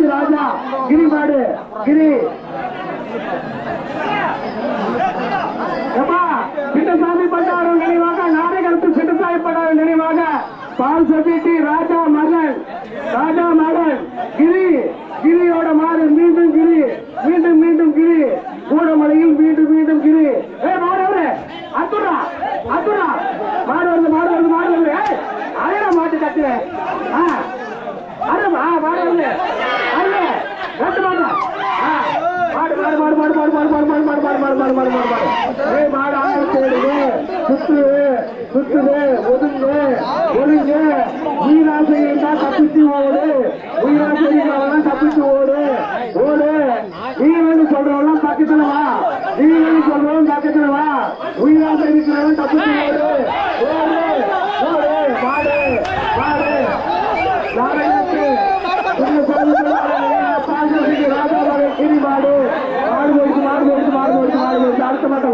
ராஜா கிரி மாடு கிரி சின்னசாமி பண்டாரம் நினைவாக நாரைகளுக்கு சின்னசாமி பண்டாரம் நினைவாக பால் சொசைட்டி ராஜா மகன் கிரி கிரியோட மாடு மீண்டும் கிரி மீண்டும் கிரி கூடமலையில் மீண்டும் கிரி மாடு அத்துடா மாடு வருது அழகா மாட்டு கட்டு மாடு வருது அல்ல ரெண்டு மாடு சுத்துது ஒதுங்கு உயிராசையா தப்பிச்சு ஓடு நீங்க சொல்றவெல்லாம் பக்கத்துல வா உயிராசை இருக்கிறவன் தப்பிச்சு ராஜா கிரி மாடு அடுத்த மாட்ட